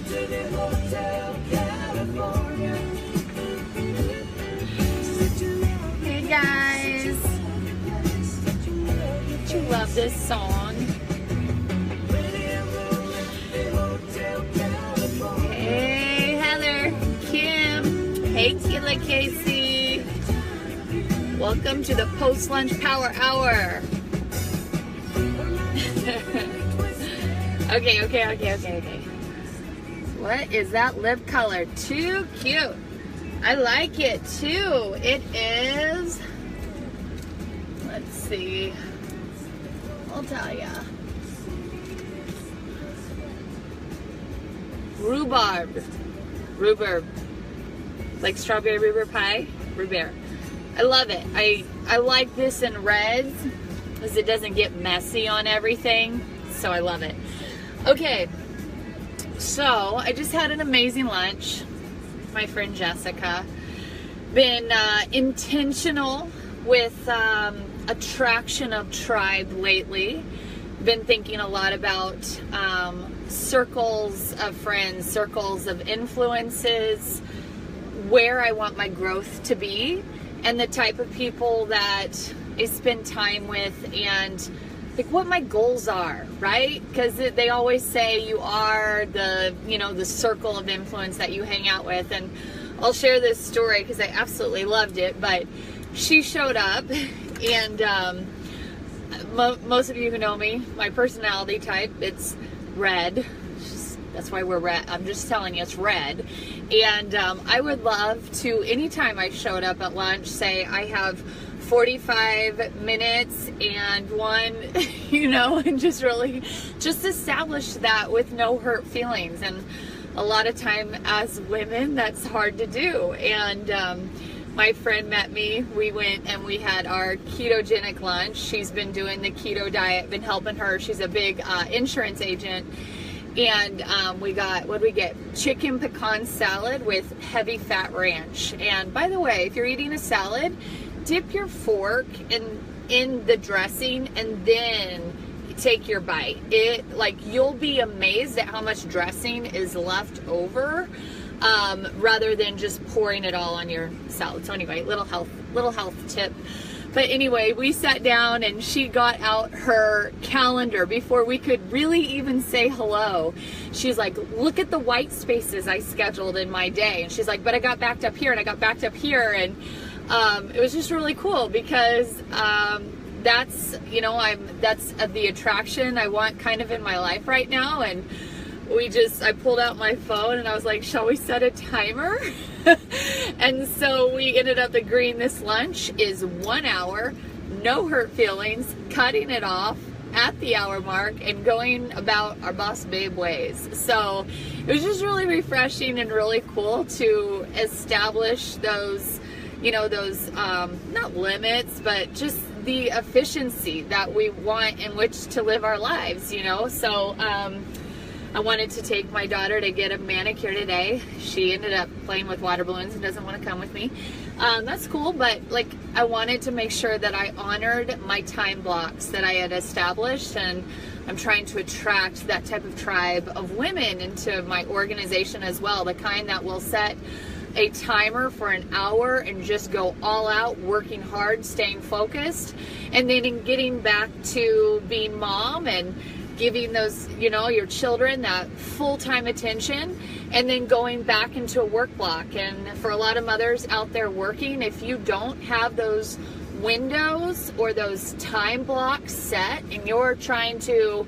Hey guys, don't you love this song? Hey Heather, Kim, hey Keila Casey. Welcome to the post-lunch power hour. Okay. What is that lip color? Too cute. I like it too. It is, let's see, I'll tell ya. Rhubarb. Like strawberry rhubarb pie? Rhubarb. I love it. I like this in reds because it doesn't get messy on everything. So I love it. Okay, so I just had an amazing lunch. My friend Jessica. Been intentional with attraction of tribe lately. Been thinking a lot about circles of friends, circles of influences, where I want my growth to be, and the type of people that I spend time with, and like what my goals are, right? Because they always say you are the, the circle of influence that you hang out with. And I'll share this story because I absolutely loved it. But she showed up, and most of you who know me, my personality type, it's red. That's why we're red. I'm just telling you, it's red. And I would love to, anytime I showed up at lunch, say I have 45 minutes and one, and just establish that with no hurt feelings. And a lot of time as women, that's hard to do. And my friend met me. We went and we had our ketogenic lunch. She's been doing the keto diet, been helping her. She's a big insurance agent. And we got, what did we get? Chicken pecan salad with heavy fat ranch. And by the way, if you're eating a salad, dip your fork in the dressing and then take your bite. You'll be amazed at how much dressing is left over, rather than just pouring it all on your salad. So anyway, little health tip. But anyway, we sat down and she got out her calendar before we could really even say hello. She's like, look at the white spaces I scheduled in my day. And she's like, but I got backed up here and I got backed up here. And it was just really cool because that's the attraction I want kind of in my life right now. And I pulled out my phone and I was like, shall we set a timer? And so we ended up agreeing this lunch is 1 hour, no hurt feelings, cutting it off at the hour mark and going about our boss babe ways. So it was just really refreshing and really cool to establish those, not limits, but just the efficiency that we want in which to live our lives, So I wanted to take my daughter to get a manicure today. She ended up playing with water balloons and doesn't want to come with me. That's cool, but I wanted to make sure that I honored my time blocks that I had established, and I'm trying to attract that type of tribe of women into my organization as well, the kind that will set a timer for an hour and just go all out, working hard, staying focused, and then in getting back to being mom and giving those, your children that full-time attention, and then going back into a work block. And for a lot of mothers out there working, if you don't have those windows or those time blocks set, and you're trying to,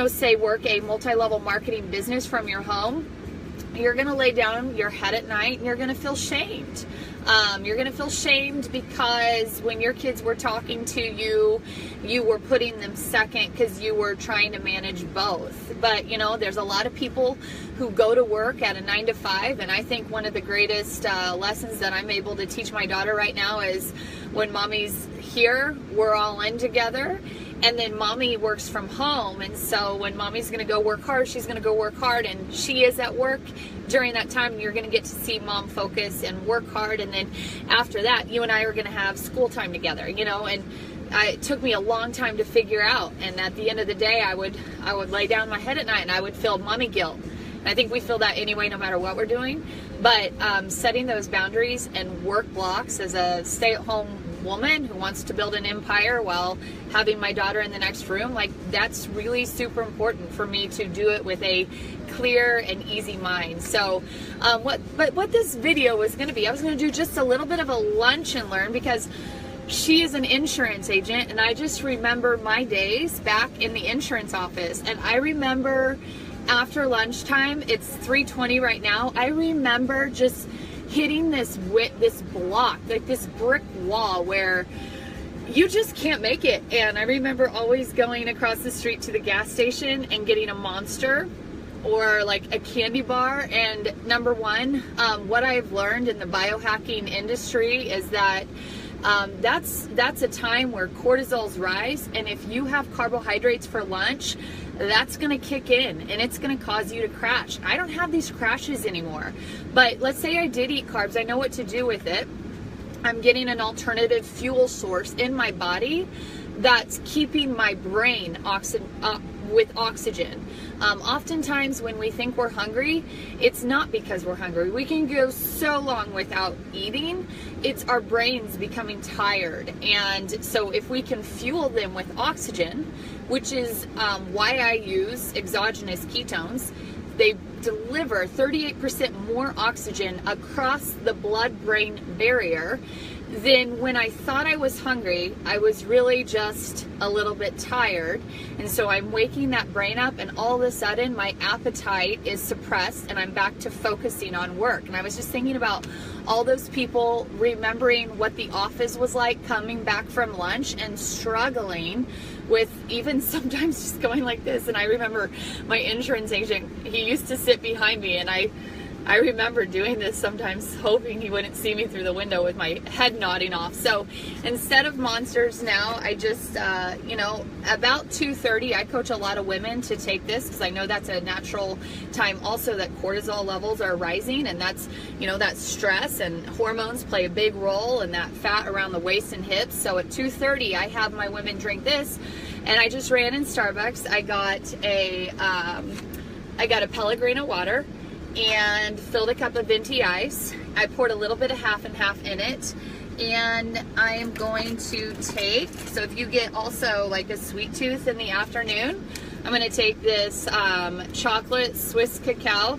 say work a multi-level marketing business from your home, you're going to lay down your head at night and you're going to feel shamed. You're going to feel shamed because when your kids were talking to you, you were putting them second because you were trying to manage both. But, there's a lot of people who go to work at a 9 to 5. And I think one of the greatest lessons that I'm able to teach my daughter right now is when mommy's here, we're all in together. And then mommy works from home. And so when mommy's going to go work hard, she's going to go work hard. And she is at work during that time. You're going to get to see mom focus and work hard. And then after that, you and I are going to have school time together, and it took me a long time to figure out. And at the end of the day, I would lay down my head at night and I would feel mommy guilt. And I think we feel that anyway, no matter what we're doing. But setting those boundaries and work blocks as a stay-at-home woman who wants to build an empire while having my daughter in the next room, like that's really super important for me to do it with a clear and easy mind. So what this video was going to be, I was going to do just a little bit of a lunch and learn, because she is an insurance agent, and I just remember my days back in the insurance office. And I remember after lunchtime, it's 3:20 right now, I remember just hitting this block, like this brick wall where you just can't make it. And I remember always going across the street to the gas station and getting a Monster or like a candy bar. And number one, what I've learned in the biohacking industry is that that's a time where cortisols rise, and if you have carbohydrates for lunch, that's going to kick in and it's going to cause you to crash. I don't have these crashes anymore, but let's say I did eat carbs. I know what to do with it. I'm getting an alternative fuel source in my body that's keeping my brain with oxygen. Oftentimes when we think we're hungry, it's not because we're hungry. We can go so long without eating. It's our brains becoming tired. And so if we can fuel them with oxygen, which is why I use exogenous ketones, they deliver 38% more oxygen across the blood-brain barrier than when I thought I was hungry. I was really just a little bit tired. And so I'm waking that brain up, and all of a sudden my appetite is suppressed and I'm back to focusing on work. And I was just thinking about all those people, remembering what the office was like coming back from lunch and struggling with even sometimes just going like this. And I remember my insurance agent, he used to sit behind me, and I remember doing this sometimes, hoping he wouldn't see me through the window with my head nodding off. So instead of Monsters now, I just, about 2:30, I coach a lot of women to take this, because I know that's a natural time also that cortisol levels are rising, and that's, that stress and hormones play a big role, and that fat around the waist and hips. So at 2:30, I have my women drink this, and I just ran in Starbucks. I got a Pellegrino water and filled a cup of venti ice. I poured a little bit of half and half in it, and I am going to take, so if you get also like a sweet tooth in the afternoon, I'm going to take this chocolate Swiss cacao,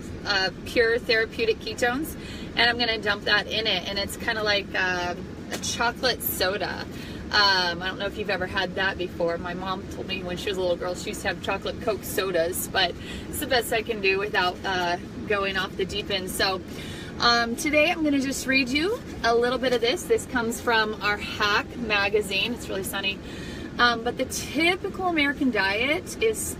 pure therapeutic ketones, and I'm going to dump that in it, and it's kind of like a chocolate soda. I don't know if you've ever had that before. My mom told me when she was a little girl she used to have chocolate Coke sodas, but it's the best I can do without going off the deep end. So today I'm going to just read you a little bit of this. This comes from our Hack magazine. It's really sunny. But the typical American diet is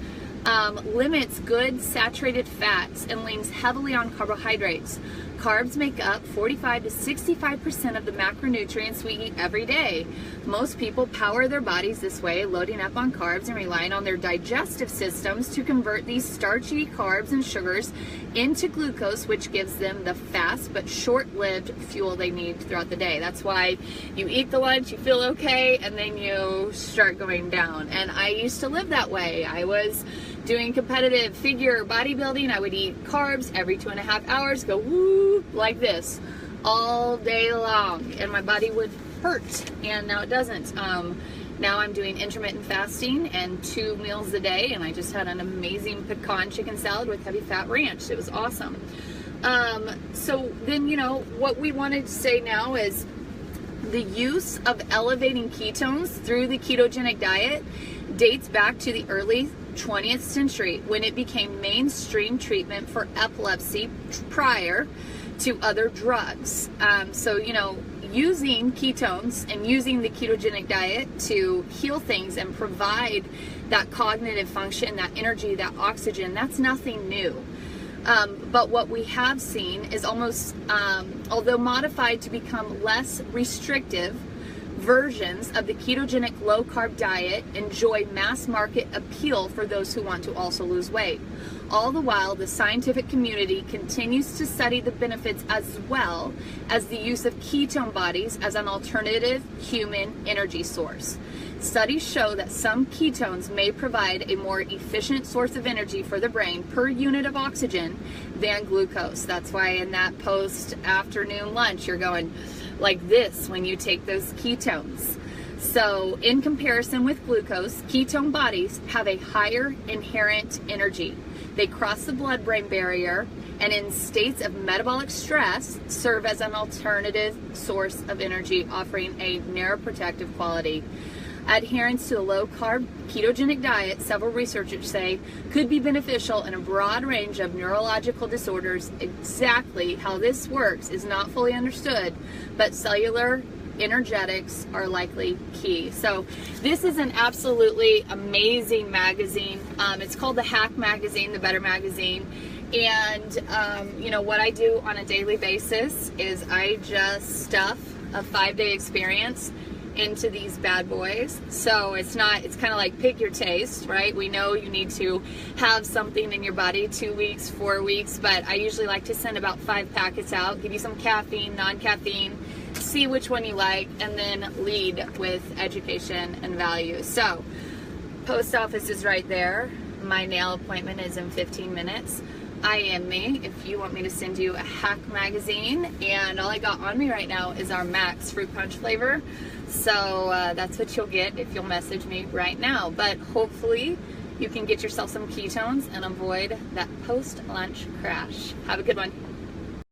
limits good saturated fats and leans heavily on carbohydrates. Carbs make up 45 to 65% of the macronutrients we eat every day. Most people power their bodies this way, loading up on carbs and relying on their digestive systems to convert these starchy carbs and sugars into glucose, which gives them the fast but short-lived fuel they need throughout the day. That's why you eat the lunch, you feel okay, and then you start going down. And I used to live that way. I was doing competitive figure bodybuilding. I would eat carbs every 2.5 hours, go woo like this all day long, and my body would hurt. And now it doesn't. Now I'm doing intermittent fasting and 2 meals a day, and I just had an amazing pecan chicken salad with heavy fat ranch. It was awesome. So then, what we wanted to say now is the use of elevating ketones through the ketogenic diet dates back to the early 20th century, when it became mainstream treatment for epilepsy prior to other drugs. So using ketones and using the ketogenic diet to heal things and provide that cognitive function, that energy, that oxygen, that's nothing new. But what we have seen is almost, although modified to become less restrictive, versions of the ketogenic low-carb diet enjoy mass market appeal for those who want to also lose weight. All the while, the scientific community continues to study the benefits as well as the use of ketone bodies as an alternative human energy source. Studies show that some ketones may provide a more efficient source of energy for the brain per unit of oxygen than glucose. That's why in that post-afternoon lunch, you're going like this when you take those ketones. So in comparison with glucose, ketone bodies have a higher inherent energy. They cross the blood-brain barrier and in states of metabolic stress serve as an alternative source of energy, offering a neuroprotective quality. Adherence to a low-carb ketogenic diet, several researchers say, could be beneficial in a broad range of neurological disorders. Exactly how this works is not fully understood, but cellular energetics are likely key. So this is an absolutely amazing magazine. It's called the Hack Magazine, the Better Magazine. And you know what I do on a daily basis is I just stuff a 5-day experience into these bad boys. So it's kind of like pick your taste, right? We know you need to have something in your body 2 weeks, 4 weeks, but I usually like to send about 5 packets out, give you some caffeine, non-caffeine, see which one you like, and then lead with education and value. So post office is right there. My nail appointment is in 15 minutes. IM me if you want me to send you a Hack magazine, and all I got on me right now is our Max fruit punch flavor. So that's what you'll get if you'll message me right now. But hopefully you can get yourself some ketones and avoid that post-lunch crash. Have a good one.